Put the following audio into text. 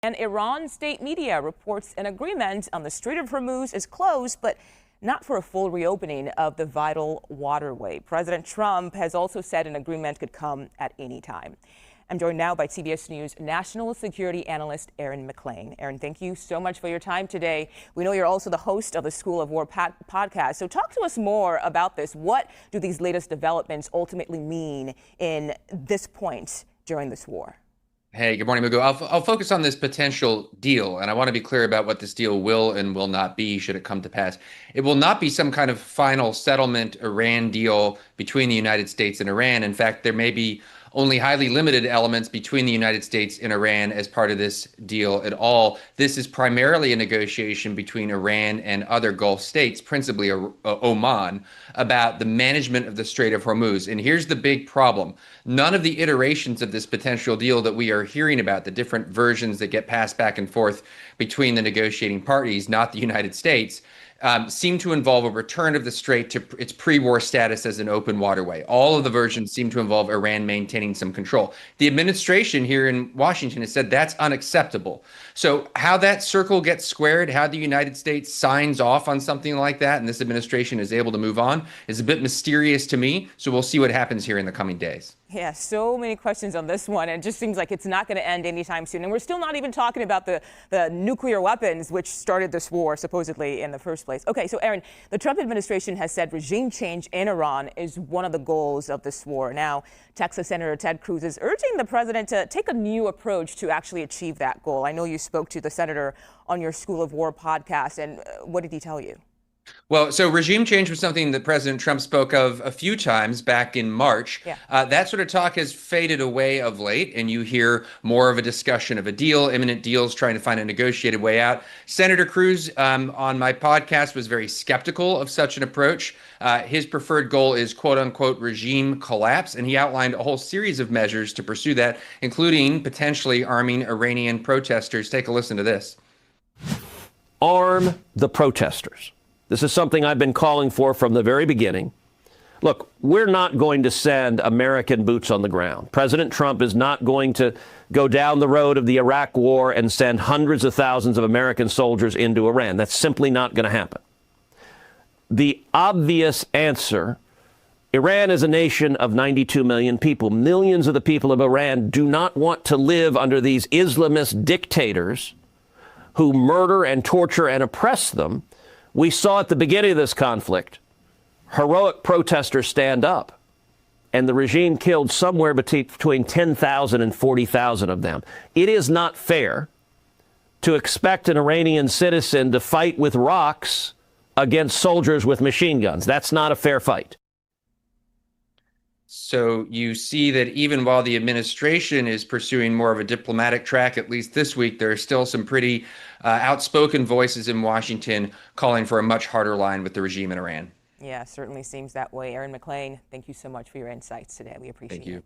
And Iran state media reports an agreement on the Strait of Hormuz is closed, but not for a full reopening of the vital waterway. President Trump has also said an agreement could come at any time. I'm joined now by CBS News national security analyst Aaron MacLean. Aaron, thank you so much for your time today. We know you're also the host of the School of War podcast. So talk to us more about this. What do these latest developments ultimately mean in this point during this war? Hey, good morning, Mugu. I'll focus on this potential deal, and I want to be clear about what this deal will and will not be should it come to pass. It will not be some kind of final settlement Iran deal between the United States and Iran. In fact, there may be only highly limited elements between the United States and Iran as part of this deal at all. This is primarily a negotiation between Iran and other Gulf states, principally Oman, about the management of the Strait of Hormuz. And here's the big problem. None of the iterations of this potential deal that we are hearing about, the different versions that get passed back and forth between the negotiating parties, not the United States, seem to involve a return of the strait to its pre-war status as an open waterway. All of the versions seem to involve Iran maintaining some control. The administration here in Washington has said that's unacceptable. So how that circle gets squared, how the United States signs off on something like that, and this administration is able to move on, is a bit mysterious to me. So we'll see what happens here in the coming days. Yeah, so many questions on this one. It just seems like it's not going to end anytime soon. And we're still not even talking about the nuclear weapons, which started this war supposedly in the first place. Okay, so Aaron, the Trump administration has said regime change in Iran is one of the goals of this war. Now, Texas Senator Ted Cruz is urging the president to take a new approach to actually achieve that goal. I know you spoke to the senator on your School of War podcast, and what did he tell you? Well, so regime change was something that President Trump spoke of a few times back in March. Yeah. That sort of talk has faded away of late, and you hear more of a discussion of a deal, imminent deals, trying to find a negotiated way out. Senator Cruz on my podcast was very skeptical of such an approach. His preferred goal is quote unquote regime collapse, and he outlined a whole series of measures to pursue that, including potentially arming Iranian protesters. Take a listen to this. Arm the protesters. This is something I've been calling for from the very beginning. Look, we're not going to send American boots on the ground. President Trump is not going to go down the road of the Iraq war and send hundreds of thousands of American soldiers into Iran. That's simply not going to happen. The obvious answer, Iran is a nation of 92 million people. Millions of the people of Iran do not want to live under these Islamist dictators who murder and torture and oppress them. We saw at the beginning of this conflict, heroic protesters stand up, and the regime killed somewhere between 10,000 and 40,000 of them. It is not fair to expect an Iranian citizen to fight with rocks against soldiers with machine guns. That's not a fair fight. So you see that even while the administration is pursuing more of a diplomatic track, at least this week, there are still some pretty outspoken voices in Washington calling for a much harder line with the regime in Iran. Yeah, certainly seems that way. Aaron MacLean, thank you so much for your insights today. We appreciate it. Thank you.